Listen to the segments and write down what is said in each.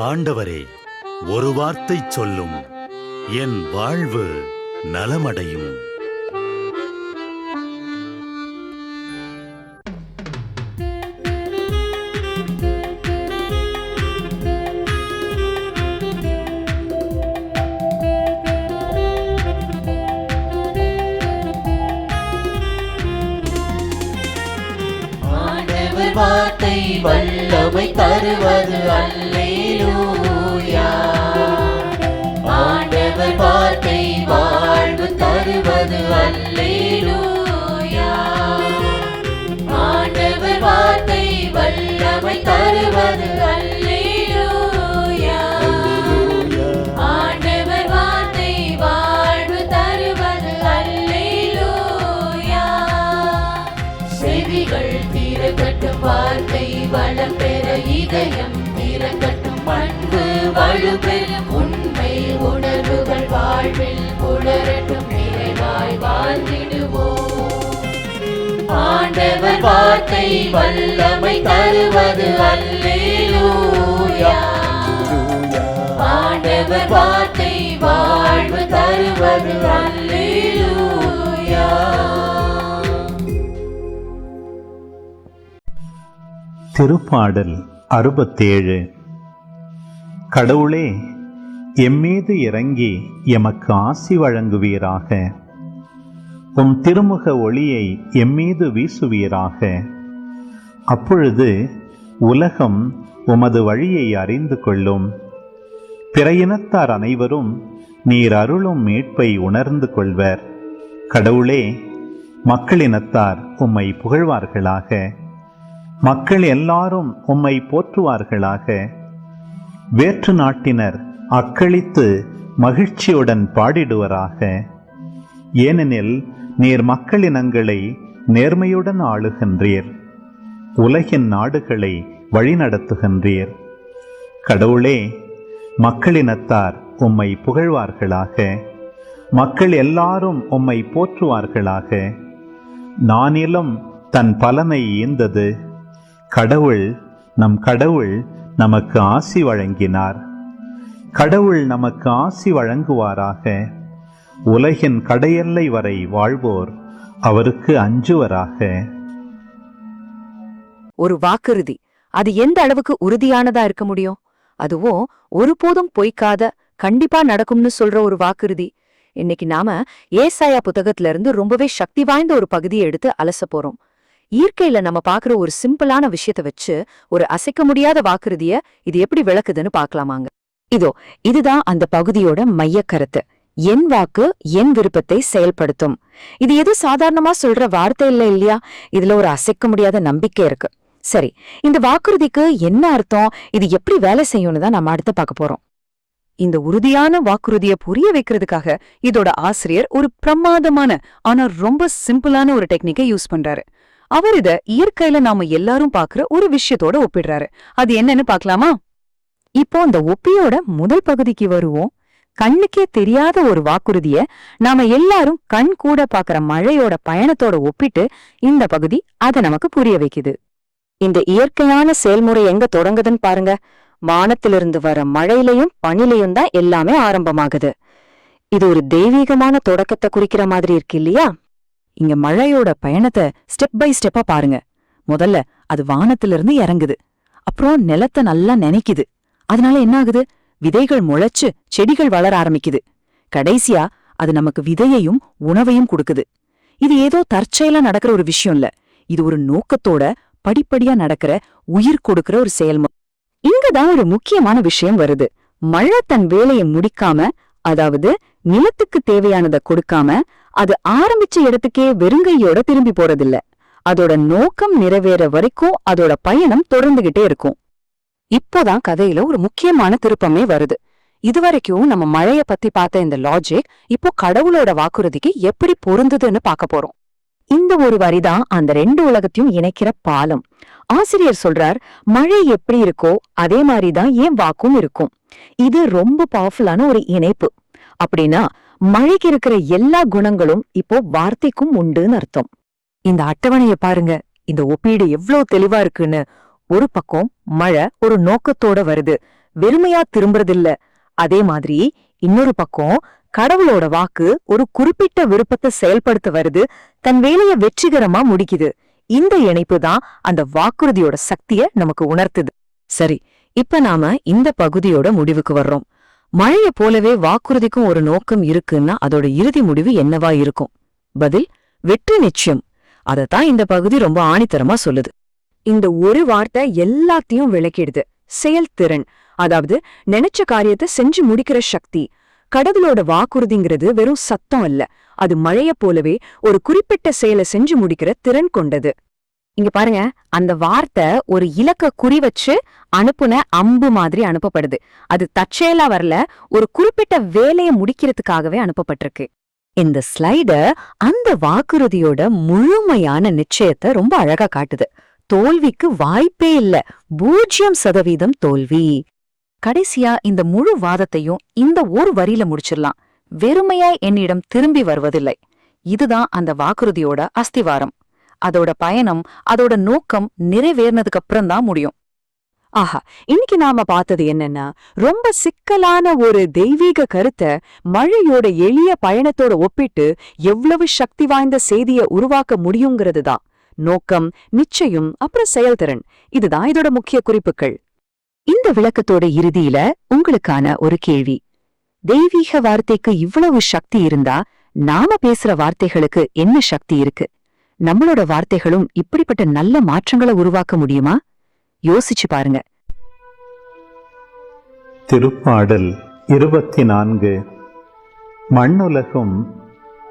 ஆண்டவரே, ஒரு வார்த்தை சொல்லும், என் வாழ்வு நலமடையும். வார்த்தை வல்லமை தருவது அல்லேலூயா. ஆண்டவர் வார்த்தை வாழ்வு தருவது அல்லேலூயா. ஆண்டவர் வார்த்தை வல்லமை தருவது அல்லேலூயா. ஆண்டவர் வார்த்தை வாழ்வு தருவது அல்லேலூயா. செவிகள் திறக்கட்டும், வார்த்தை வளம் பெற இதயம் திறக்கட்டும், பண்பு வலுப்பெறும், உண்மை உணர்வுகள் வாழ்வில் புலரட்டும், நிறைவாய் வாழ்ந்திடுவோம். ஆண்டவர் வார்த்தை வல்லமை தருவது அல்லேலூயா. ஆண்டவர் வார்த்தை வாழ்வு தருவது அல்லேலூயா. திருப்பாடல் 67. கடவுளே, எம்மீது இறங்கி எமக்கு ஆசி வழங்குவீராக. உம் திருமுக ஒளியை எம்மீது வீசுவீராக. அப்பொழுது உலகம் உமது வழியை அறிந்து கொள்ளும். பிற இனத்தார் அனைவரும் நீர் அருளும் மீட்பை உணர்ந்து கொள்வர். கடவுளே, மக்களினத்தார் உம்மை புகழ்வார்களாக. மக்கள் எல்லாரும் உம்மை போற்றுவார்களாக. வேற்று நாட்டினர் அக்களித்து மகிழ்ச்சியுடன் பாடிடுவராக. ஏனெனில் நீர் மக்களினங்களை நேர்மையுடன் ஆளுகின்றீர், உலகின் நாடுகளை வழிநடத்துகின்றீர். கடவுளே, மக்களினத்தார் உம்மை புகழ்வார்களாக. மக்கள் எல்லாரும் உம்மை போற்றுவார்களாக. நானிலம் தன் பலனை ஈந்தது. நம் கடவுள் நமக்கு ஆசி வழங்கினார். கடவுள் நமக்கு ஆசி வழங்குவாராக. உலகின் கடையெல்லை வரை வாழ்வோர் அவருக்கு அஞ்சுவராக. ஒரு வாக்குறுதி, அது எந்த அளவுக்கு உறுதியானதா இருக்க முடியும்? அதுவும் ஒருபோதும் பொய்க்காத, கண்டிப்பா நடக்கும்னு சொல்ற ஒரு வாக்குறுதி. இன்னைக்கு நாம ஏசாயா புத்தகத்துல இருந்து ரொம்பவே சக்தி வாய்ந்த ஒரு பகுதியை எடுத்து அலச போறோம். இயற்கையில நம்ம பாக்குற ஒரு சிம்பிளான விஷயத்த வச்சு ஒரு அசைக்க முடியாத வாக்குறுதிய இது எப்படி விளக்குதுன்னு பாக்கலாமாங்க. இதுதான் அந்த பகுதியோட மைய கருத்து. என் வாக்கு என் விருப்பத்தை செயல்படுத்தும். இது எது சாதாரணமா சொல்ற வார்த்தை இல்லையா? இதுல ஒரு அசைக்க முடியாத நம்பிக்கை இருக்கு. சரி, இந்த வாக்குறுதிக்கு என்ன அர்த்தம், இது எப்படி வேலை செய்யும்னு தான் நம்ம அடுத்து பார்க்க போறோம். இந்த உறுதியான வாக்குறுதியை புரிய வைக்கிறதுக்காக இதோட ஆசிரியர் ஒரு பிரமாதமான ஆனா ரொம்ப சிம்பிளான ஒரு டெக்னிக்கை யூஸ் பண்றாரு. அவர் இத இயற்கையில நாம எல்லாரும் பாக்குற ஒரு விஷயத்தோட ஒப்பிடுறாரு. அது என்னன்னு பாக்கலாமா? இப்போ இந்த ஒப்பியோட முதல் பகுதிக்கு வருவோம். கண்ணுக்கே தெரியாத ஒரு வாக்குறுதிய நாம எல்லாரும் கண் கூட பாக்குற மழையோட பயணத்தோட ஒப்பிட்டு இந்த பகுதி அதை நமக்கு புரிய வைக்குது. இந்த இயற்கையான செயல்முறை எங்க தொடங்குதுன்னு பாருங்க. வானத்திலிருந்து வர மழையிலையும் பனிலையும் தான் எல்லாமே ஆரம்பமாகுது. இது ஒரு தெய்வீகமான தொடக்கத்தை குறிக்கிற மாதிரி இருக்கு இல்லையா? இங்க மழையோட பயணத்தை ஸ்டெப் பை ஸ்டெப்பா பாருங்க. முதல்ல அது வானத்திலிருந்து இறங்குது, அப்புறம் நிலத்தை நல்லா நனைக்குது. அதனால என்ன ஆகுது? விதைகள் முளைச்சு செடிகள் வளர ஆரம்பிக்குது. கடைசியா அது நமக்கு விதையையும் உணவையும் கொடுக்குது. இது ஏதோ தற்செயலா நடக்கிற ஒரு விஷயம் இல்ல. இது ஒரு நோக்கத்தோட படிப்படியா நடக்கிற, உயிர் கொடுக்கிற ஒரு செயல்முறை. இங்கதான் ஒரு முக்கியமான விஷயம் வருது. மழை தன் வேலையை முடிக்காம, அதாவது நிலத்துக்கு தேவையானதை கொடுக்காம, அது ஆரம்பிச்ச இடத்துக்கே வெறுங்கையோட திரும்பி போறதில்ல. அதோட நோக்கம் நிறைவேற வரைக்கும் அதோட பயணம் தொடர்ந்துகிட்டே இருக்கும். இப்போதான் கதையில ஒரு முக்கியமான திருப்பமே வருது. இதுவரைக்கும் நம்ம மழைய பத்தி பார்த்த இந்த லாஜிக் இப்போ கடவுளோட வாக்குறுதிக்கு எப்படி பொருந்துதுன்னு பார்க்க போறோம். இந்த ஒரு வரிதான் அந்த ரெண்டு உலகத்தையும் இணைக்கிற பாலம். ஆசிரியர் சொல்றார், மழை எப்படி இருக்கோ அதே மாதிரிதான் ஏன் வாக்கும் இருக்கும். இது ரொம்ப பவர்ஃபுல்லான ஒரு இணைப்பு. அப்படின்னா மழைக்கு இருக்கிற எல்லா குணங்களும் இப்போ வார்த்தைக்கும் உண்டுன்னு அர்த்தம். இந்த அட்டவணைய பாருங்க, இந்த ஒப்பீடு எவ்வளவு தெளிவா இருக்குன்னு. ஒரு பக்கம் மழை ஒரு நோக்கத்தோட வருது, வெறுமையா திரும்புறதில்ல. அதே மாதிரி இன்னொரு பக்கம் கடவுளோட வாக்கு ஒரு குறிப்பிட்ட விருப்பத்தை செயல்படுத்த வருது, தன் வேலைய வெற்றிகரமா முடிக்குது. இந்த இணைப்பு தான் அந்த வாக்குறுதியோட சக்திய நமக்கு உணர்த்துது. சரி, இப்ப நாம இந்த பகுதியோட முடிவுக்கு வர்றோம். மழைய போலவே வாக்குறுதிக்கும் ஒரு நோக்கம் இருக்குன்னா அதோட இறுதி முடிவு என்னவா இருக்கும்? பதில் வெற்றி நிச்சயம். அதத்தான் இந்த பகுதி ரொம்ப ஆணித்தரமா சொல்லுது. இந்த ஒரு வார்த்தை எல்லாத்தையும் விளக்கிடுது. செயல்திறன், அதாவது நினைச்ச காரியத்தை செஞ்சு முடிக்கிற சக்தி. கடவுளோட வாக்குறுதிங்கிறது வெறும் சத்தம் அல்ல, அது மழைய போலவே ஒரு குறிப்பிட்ட செயலை செஞ்சு முடிக்கிற திறன் கொண்டது. இங்க பாருங்க, அந்த வார்த்தை ஒரு இலக்க குறி வச்சு அனுப்புன அம்பு மாதிரி அனுப்பப்படுது. அது தற்செயலா வரல, ஒரு குறிப்பிட்ட வேலையை முடிக்கிறதுக்காகவே அனுப்பப்பட்டிருக்கு. இந்த ஸ்லைட அந்த வாக்குறுதியோட முழுமையான நிச்சயத்தை ரொம்ப அழகா காட்டுது. தோல்விக்கு வாய்ப்பே இல்ல, 0% தோல்வி. கடைசியா இந்த முழு வாதத்தையும் இந்த ஒரு வரியில முடிச்சிடலாம். வெறுமையா என்னிடம் திரும்பி வருவதில்லை. இதுதான் அந்த வாக்குறுதியோட அஸ்திவாரம். அதோட பயணம், அதோட நோக்கம் நிறைவேறினதுக்கு அப்புறம் தான் முடியும். ஆஹா, இன்னைக்கு நாம பார்த்தது என்னன்னா, ரொம்ப சிக்கலான ஒரு தெய்வீக கருத்தை மழையோட எளிய பயணத்தோட ஒப்பிட்டு எவ்வளவு சக்தி வாய்ந்த செய்திய உருவாக்க முடியுங்கிறது தான். நோக்கம், நிச்சயம், அப்புறம் செயல்திறன், இதுதான் இதோட முக்கிய குறிப்புகள். இந்த விளக்கத்தோட இறுதியில உங்களுக்கான ஒரு கேள்வி. தெய்வீக வார்த்தைக்கு இவ்வளவு சக்தி இருந்தா நாம பேசுற வார்த்தைகளுக்கு என்ன சக்தி இருக்கு? நம்மளோட வார்த்தைகளும் இப்படிப்பட்ட நல்ல மாற்றங்களை உருவாக்க முடியுமா? யோசிச்சு பாருங்க. திருப்பாடல் 24. மண்ணுலகும்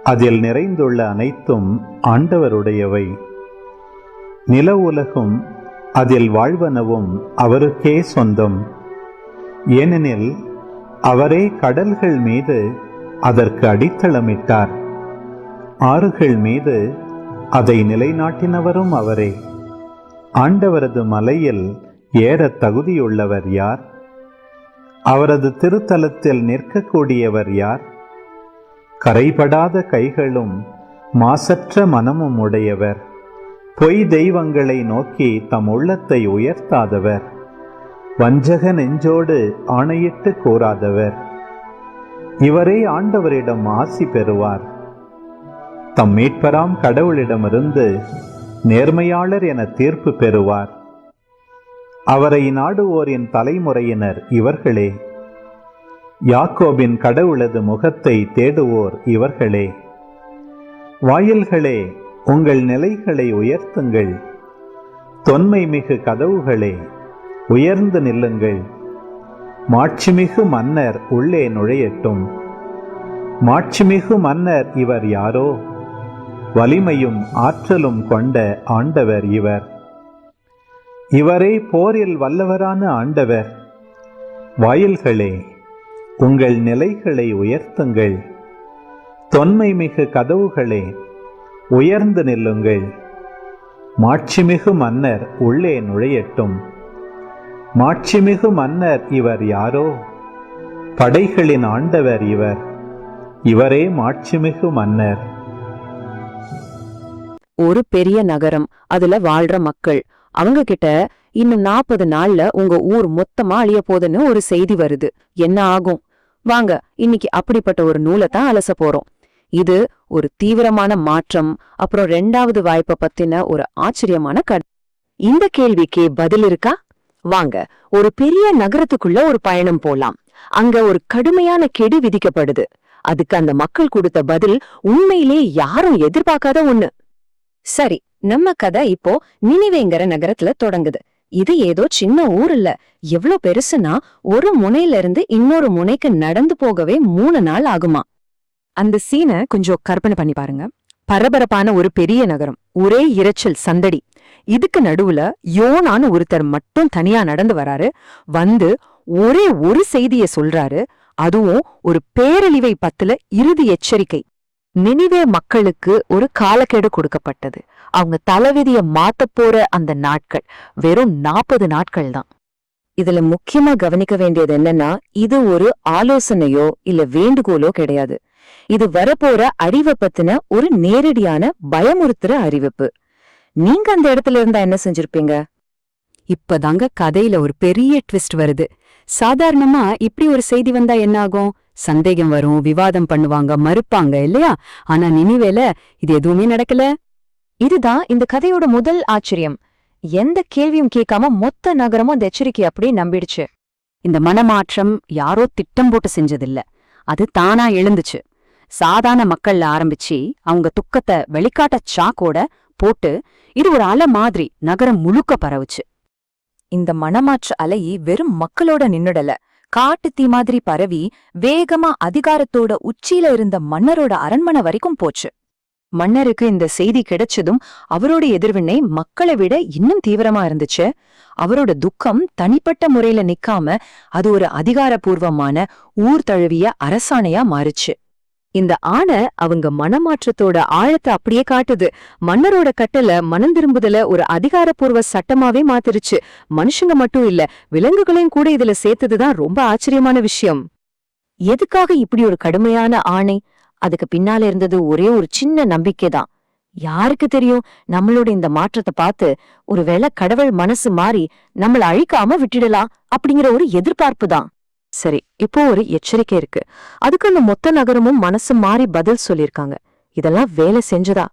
அதில் நிறைந்துள்ள அனைத்தும் ஆண்டவருடையவை. நில உலகும் அதில் வாழ்வனவும் அவருக்கே சொந்தம். ஏனெனில் அவரே கடல்கள் மீது அதற்கு அடித்தளமிட்டார், ஆறுகள் மீது அதை நிலைநாட்டினவரும் அவரே. ஆண்டவரது மலையில் ஏறத் தகுதியுள்ளவர் யார்? அவரது திருத்தலத்தில் நிற்கக்கூடியவர் யார்? கரைபடாத கைகளும் மாசற்ற மனமும் உடையவர், பொய் தெய்வங்களை நோக்கி தம் உள்ளத்தை உயர்த்தாதவர், வஞ்சக நெஞ்சோடு ஆணையிட்டு கூறாதவர். இவரே ஆண்டவரிடம் ஆசி பெறுவார். தம் மீட்பராம் கடவுளிடமிருந்து நேர்மையாளர் என தீர்ப்பு பெறுவார். அவரை நாடுவோரின் தலைமுறையினர் இவர்களே. யாக்கோபின் கடவுளது முகத்தை தேடுவோர் இவர்களே. வாயில்களே, உங்கள் நிலைகளை உயர்த்துங்கள். தொன்மை மிகு கதவுகளே, உயர்ந்து நில்லுங்கள். மாட்சிமிகு மன்னர் உள்ளே நுழையட்டும். மாட்சிமிகு மன்னர் இவர் யாரோ? வலிமையும் ஆற்றலும் கொண்ட ஆண்டவர் இவர். இவரே போரில் வல்லவரான ஆண்டவர். வாயில்களே, உங்கள் நிலைகளை உயர்த்துங்கள். தொன்மை மிகு கதவுகளே, உயர்ந்து நில்லுங்கள். மாட்சிமிகு மன்னர் உள்ளே நுழையட்டும். மாட்சிமிகு மன்னர் இவர் யாரோ? படைகளின் ஆண்டவர் இவர். இவரே மாட்சிமிகு மன்னர். ஒரு பெரிய நகரம், அதுல வாழ்ற மக்கள். அவங்க கிட்ட இன்னும் 40 நாள்ல உங்க ஊர் மொத்தமா அழிய போதுன்னு ஒரு செய்தி வருது. என்ன ஆகும்? வாங்க, இன்னைக்கு அப்படிப்பட்ட ஒரு நூலை தான் அலச போறோம். இது ஒரு தீவிரமான மாற்றம், அப்புறம் 2வது வாய்ப்பை பத்தின ஒரு ஆச்சரியமான கதை. இந்த கேள்விக்கு பதில் இருக்கா? வாங்க, ஒரு பெரிய நகரத்துக்குள்ள ஒரு பயணம் போலாம். அங்க ஒரு கடுமையான கெடு விதிக்கப்படுது. அதுக்கு அந்த மக்கள் கொடுத்த பதில் உண்மையிலே யாரும் எதிர்பார்க்காத ஒண்ணு. சரி, நம்ம கதை இப்போ நினிவேங்கிற நகரத்துல தொடங்குது. இது ஏதோ சின்ன ஊர் இல்ல, எவ்வளவு பெருசுன்னா ஒரு முனையில இருந்து இன்னொரு முனைக்கு நடந்து போகவே 3 நாள் ஆகுமா. அந்த சீனை கொஞ்சம் கற்பனை பண்ணி பாருங்க. பரபரப்பான ஒரு பெரிய நகரம், ஒரே இரைச்சல், சந்தடி. இதுக்கு நடுவுல யோனான்னு ஒருத்தர் மட்டும் தனியா நடந்து வராரு. வந்து ஒரே ஒரு செய்திய சொல்றாரு. அதுவும் ஒரு பேரழிவை பத்தில இறுதி எச்சரிக்கை. நினிவே மக்களுக்கு ஒரு காலக்கெடு கொடுக்கப்பட்டது. அவங்க தலைவிதிய மாத்த போற அந்த நாட்கள் வெறும் 40 நாட்கள் தான். இதுல முக்கியமா கவனிக்க வேண்டியது என்னன்னா, இது ஒரு ஆலோசனையோ இல்ல வேண்டுகோளோ கிடையாது. இது வரப்போற அழிவை பத்தின ஒரு நேரடியான பயமுறுத்துற அறிவிப்பு. நீங்க அந்த இடத்துல இருந்தா என்ன செஞ்சிருப்பீங்க? இப்பதாங்க கதையில ஒரு பெரிய ட்விஸ்ட் வருது. சாதாரணமா இப்படி ஒரு செய்தி வந்தா என்ன ஆகும்? சந்தேகம் வரும், விவாதம் பண்ணுவாங்க, மறுப்பாங்க இல்லையா? ஆனா நினிவேல இது எதுவுமே நடக்கல. இதுதான் இந்த கதையோட முதல் ஆச்சரியம். எந்த கேள்வியும் கேட்காம மொத்த நகரமும் அந்த எச்சரிக்கை அப்படியே நம்பிடுச்சு. இந்த மனமாற்றம் யாரோ திட்டம் போட்டு செஞ்சதில்ல, அது தானா எழுந்துச்சு. சாதாரண மக்கள்ல ஆரம்பிச்சு அவங்க துக்கத்தை வெளிக்காட்ட சாக்கோட போட்டு இது ஒரு அலை மாதிரி நகரம் முழுக்க பரவுச்சு. இந்த மனமாற்ற அலை வெறும் மக்களோட நின்னுடல, காட்டு தீ மாதிரி பரவி வேகமா அதிகாரத்தோட உச்சியில இருந்த மன்னரோட அரண்மனை வரைக்கும் போச்சு. மன்னருக்கு இந்த செய்தி கிடைச்சதும் அவரோட எதிர்வினை மக்களை விட இன்னும் தீவிரமா இருந்துச்சு. அவரோட துக்கம் தனிப்பட்ட முறையில நிக்காம அது ஒரு அதிகாரப்பூர்வமான ஊர் தழுவிய அரசாணையா மாறுச்சு. இந்த ஆணை அவங்க மனமாற்றத்தோட ஆழத்தை அப்படியே காட்டுது. மன்னரோட கட்டளை மனம் திரும்புதல ஒரு அதிகாரப்பூர்வ சட்டமாவே மாத்திருச்சு. மனுஷங்க மட்டும் இல்ல, விலங்குகளையும் கூட இதுல சேர்த்ததுதான் ரொம்ப ஆச்சரியமான விஷயம். எதுக்காக இப்படி ஒரு கடுமையான ஆணை? அதுக்கு பின்னால இருந்தது ஒரே ஒரு சின்ன நம்பிக்கைதான். யாருக்கு தெரியும், நம்மளோட இந்த மாற்றத்தை பார்த்து ஒருவேளை கடவுள் மனசு மாறி நம்மள அழிக்காம விட்டுடலாம் அப்படிங்கிற ஒரு எதிர்பார்ப்பு தான். சரி, இப்போ ஒரு எச்சரிக்கை இருக்கு. அதுக்கு அந்த மொத்த நகரமும் மனசு மாறி பதில் சொல்லிருக்காங்க. இதெல்லாம் வேலை செஞ்சதா?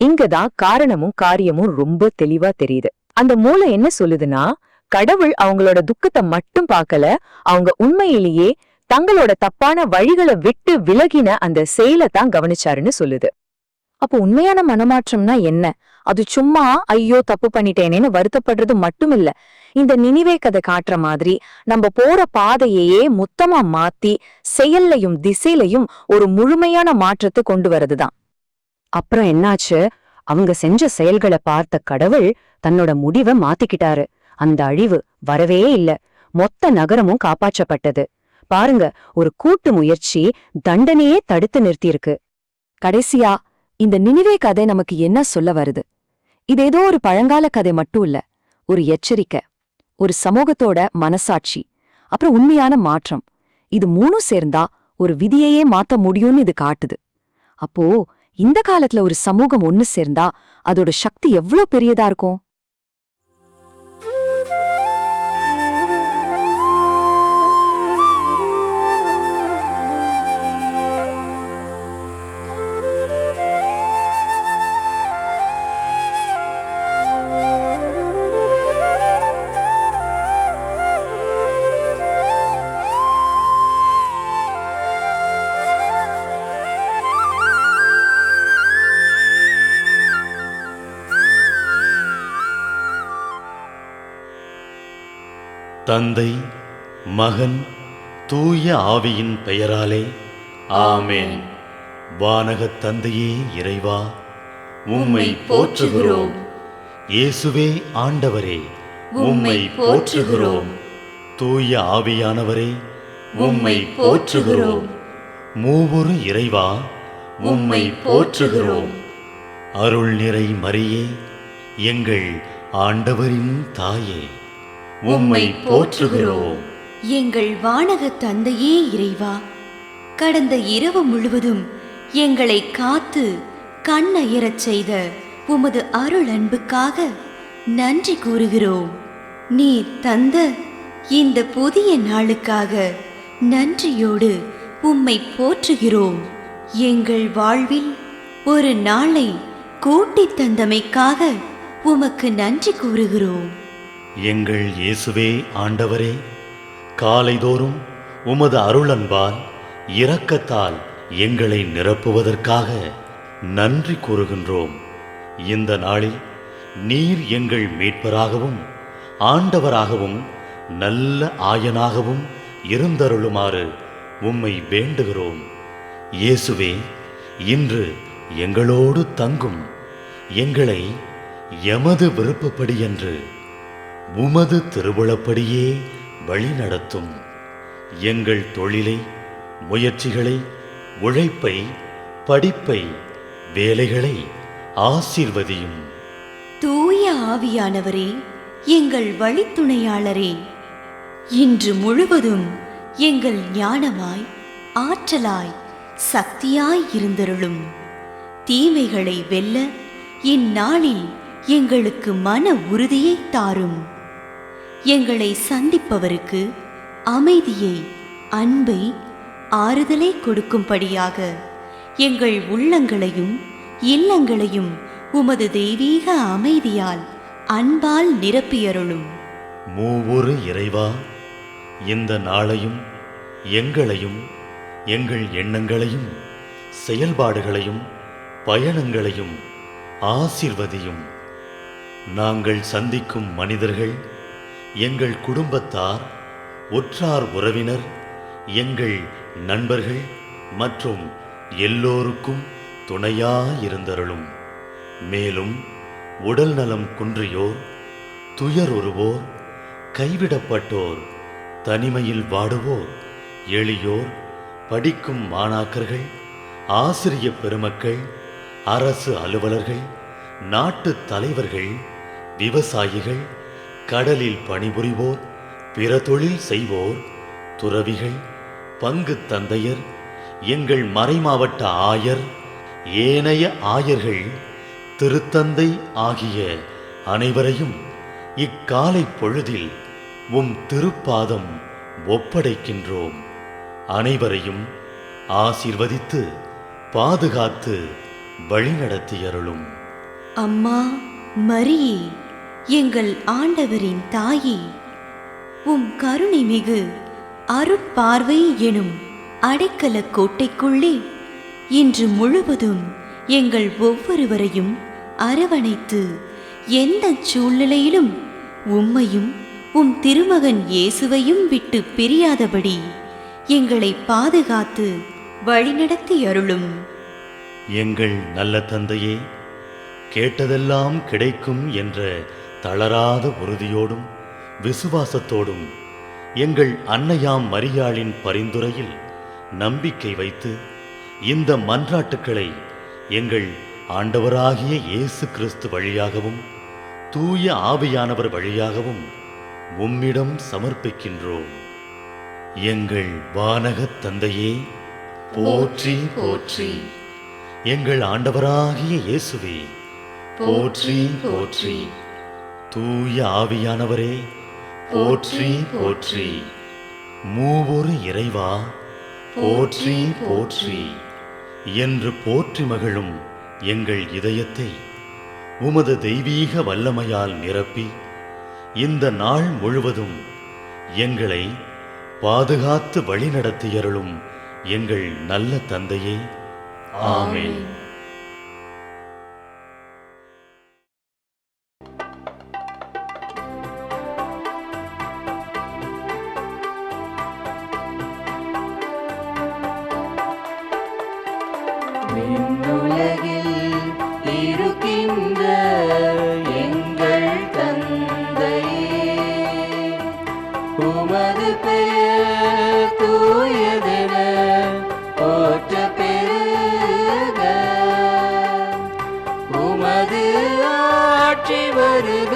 இங்கதான் காரணமும் காரியமும் ரொம்ப தெளிவா தெரியுது. அந்த மூளை என்ன சொல்லுதுன்னா, கடவுள் அவங்களோட துக்கத்தை மட்டும் பார்க்கல, அவங்க உண்மையிலேயே தங்களோட தப்பான வழிகளை விட்டு விலகின அந்த செயலை தான் கவனிச்சாருன்னு சொல்லுது. அப்போ உண்மையான மனமாற்றம்னா என்ன? அது சும்மா ஐயோ தப்பு பண்ணிட்டேனேன்னு வருத்தப்படுறது மட்டும் இல்ல. இந்த நினிவே கதை காட்டுற மாதிரி நம்ம போற பாதையையே மொத்தமா மாத்தி செயல்லையும் திசையிலையும் ஒரு முழுமையான மாற்றத்தை கொண்டு வரதுதான். அப்புறம் என்னாச்சு? அவங்க செஞ்ச செயல்களை பார்த்த கடவுள் தன்னோட முடிவை மாத்திக்கிட்டாரு. அந்த அழிவு வரவே இல்ல, மொத்த நகரமும் காப்பாற்றப்பட்டது. பாருங்க, ஒரு கூட்டு முயற்சி தண்டனையே தடுத்து நிறுத்தியிருக்கு. கடைசியா இந்த நினிவே கதை நமக்கு என்ன சொல்ல வருது? இது ஏதோ ஒரு பழங்கால கதை மட்டும் இல்ல, ஒரு எச்சரிக்கை, ஒரு சமூகத்தோட மனசாட்சி, அப்புறம் உண்மையான மாற்றம். இது மூணும் சேர்ந்தா ஒரு விதியையே மாத்த முடியும்னு இது காட்டுது. அப்போ இந்த காலத்துல ஒரு சமூகம் ஒன்னு சேர்ந்தா அதோட சக்தி எவ்வளவு பெரியதா இருக்கும்? தந்தை, மகன், தூய ஆவியின் பெயராலே ஆமென். வானகத் தந்தையே இறைவா, உம்மை போற்றுகிறோம். இயேசுவே ஆண்டவரே, உம்மை போற்றுகிறோம். தூய ஆவியானவரே, உம்மை போற்றுகிறோம். மூவொரு இறைவா, உம்மை போற்றுகிறோம். அருள் நிறை மரியே, எங்கள் ஆண்டவரின் தாயே, உம்மை போற்றுகிறோம். எங்கள் வானக தந்தையே இறைவா, கடந்த இரவு முழுவதும் எங்களை காத்து கண்ணயரச் செய்த உமது அருள் அன்புக்காக நன்றி கூறுகிறோம். நீர் தந்த இந்த புதிய நாளுக்காக நன்றியோடு உம்மை போற்றுகிறோம். எங்கள் வாழ்வில் ஒரு நாளை கூட்டித் தந்தமைக்காக உமக்கு நன்றி கூறுகிறோம். எங்கள் இயேசுவே ஆண்டவரே, காலைதோறும் உமது அருளன்பால் இரக்கத்தால் எங்களை நிரப்புவதற்காக நன்றி கூறுகின்றோம். இந்த நாளில் நீர் எங்கள் மீட்பராகவும் ஆண்டவராகவும் நல்ல ஆயனாகவும் இருந்தருளுமாறு உம்மை வேண்டுகிறோம். இயேசுவே, இன்று எங்களோடு தங்கும். எங்களை எமது விருப்பப்படியன்று உமது திருவுளப்படியே வழிநடத்தும். எங்கள் தொழிலை, முயற்சிகளை, உழைப்பை, படிப்பை, வேலைகளை ஆசீர்வதியும். தூய ஆவியானவரே, எங்கள் வழித்துணையாளரே, இன்று முழுவதும் எங்கள் ஞானமாய், ஆற்றலாய், சக்தியாய் இருந்தருளும். தீமைகளை வெல்ல இந்நாளில் எங்களுக்கு மன உறுதியை தாரும். எங்களை சந்திப்பவருக்கு அமைதியை, அன்பை, ஆறுதலை கொடுக்கும்படியாக எங்கள் உள்ளங்களையும் இல்லங்களையும் உமது தெய்வீக அமைதியால், அன்பால் நிரப்பியருளும். மூவொரு இறைவா, இந்த நாளையும் எங்களையும் எங்கள் எண்ணங்களையும் செயல்பாடுகளையும் பயணங்களையும் ஆசீர்வதியும். நாங்கள் சந்திக்கும் மனிதர்கள், எங்கள் குடும்பத்தார், உற்றார் உறவினர், எங்கள் நண்பர்கள் மற்றும் எல்லோருக்கும் துணையாயிருந்தருளும். மேலும் உடல் நலம் குன்றியோர், துயருறுவோர், கைவிடப்பட்டோர், தனிமையில் வாடுவோர், எளியோர், படிக்கும் மாணாக்கர்கள், ஆசிரிய பெருமக்கள், அரசு அலுவலர்கள், நாட்டு தலைவர்கள், விவசாயிகள், கடலில் பணிபுரிவோர், பிற தொழில் செய்வோர், துறவிகள், பங்கு தந்தையர், எங்கள் மறைமாவட்ட ஆயர், ஏனைய ஆயர்கள், திருத்தந்தை ஆகிய அனைவரையும் இக்காலை பொழுதில் உம் திருப்பாதம் ஒப்படைக்கின்றோம். அனைவரையும் ஆசீர்வதித்து பாதுகாத்து வழிநடத்தியருளும். அம்மா மரியே, எங்கள் ஆண்டவரின் தாயே, உம் கருணை மிகு அருட்பார்வை எனும் அடைக்கல கோட்டைக்குள்ளே இன்று முழுவதும் எங்கள் ஒவ்வொருவரையும் அரவணைத்து, எந்த சூழ்நிலையிலும் உம்மையும் உம் திருமகன் இயேசுவையும் விட்டு பிரியாதபடி எங்களை பாதுகாத்து வழிநடத்தி அருளும். எங்கள் நல்ல தந்தையே, கேட்டதெல்லாம் கிடைக்கும் என்ற தளராத உறுதியோடும் விசுவாசத்தோடும் எங்கள் அன்னையாம் மரியாளின் பரிந்துரையில் நம்பிக்கை வைத்து இந்த மன்றாட்டுக்களை எங்கள் ஆண்டவராகிய இயேசு கிறிஸ்து வழியாகவும் தூய ஆவியானவர் வழியாகவும் உம்மிடம் சமர்ப்பிக்கின்றோம். எங்கள் வானகத் தந்தையே, போற்றி போற்றி. எங்கள் ஆண்டவராகிய இயேசுவே, போற்றி போற்றி. தூய ஆவியானவரே, போற்றி போற்றி. மூவொரு இறைவா, போற்றி போற்றி என்று போற்றி மகிழும் எங்கள் இதயத்தை உமது தெய்வீக வல்லமையால் நிரப்பி இந்த நாள் முழுவதும் எங்களை பாதுகாத்து வழிநடத்தியருளும் எங்கள் நல்ல தந்தையே. ஆமென். விண்ணுலகில் இருக்கின்ற எங்கள் தந்தையே, உமது பெயர் தூயதென போற்ற பெருக, உமது ஆட்சி வருக,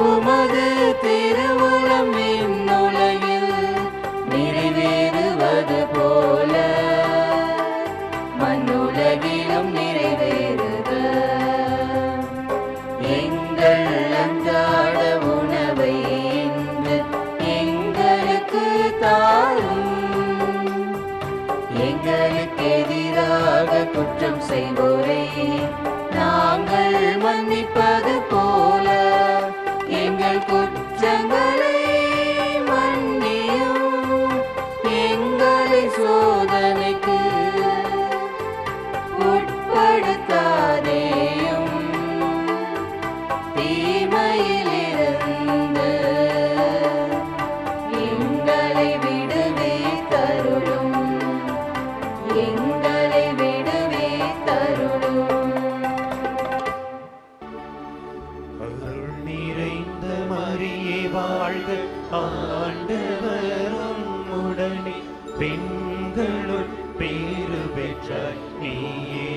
உமது திருவுளம் விண்ணுலகில் நிறைவேறுவது போல மண்ணுலகிலும் நிறைவேறுக. எங்கள் அன்றாட உணவை இன்று எங்களுக்கு தாரும். எங்களுக்கு எதிராக குற்றம் செய்வோரை நாங்கள் மன்னிப்பது போல எங்கள் குற்றங்களை மன்னியும். எங்களை சோதனைக்கு உட்படுத்தாதேயும், தீமையிலிருந்து எங்களை விடுவித்தருளும். எங்களை விடுவித்தருளும். அருள் நிறைந்த மரியே வாழ்க, ஆண்டவர் உம்முடனே, பெண்களுள் பேறு பெற்றாய் நீயே.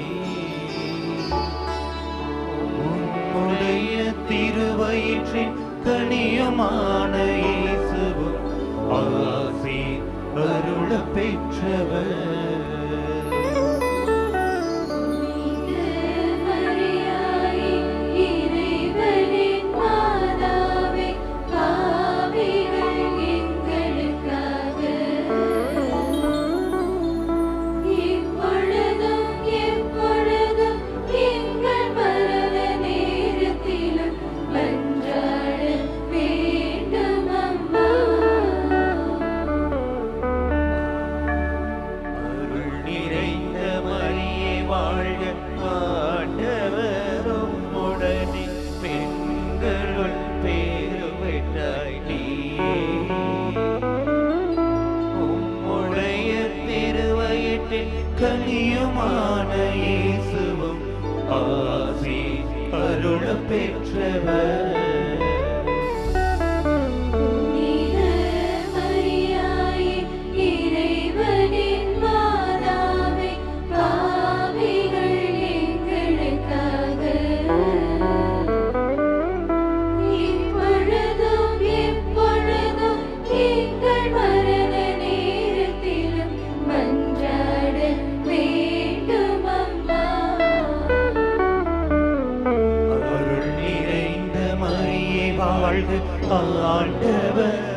உம்முடைய திருவயிற்றின் கனியுமான இயேசுவும் ஆசி அருள பெற்றவர். இறைவனின் மாதாவே, பாவிகள் எங்கள் கனியுமான இயேசுவும் ஆசி அருள பெற்றவர். வாழ்க ஆண்டவர்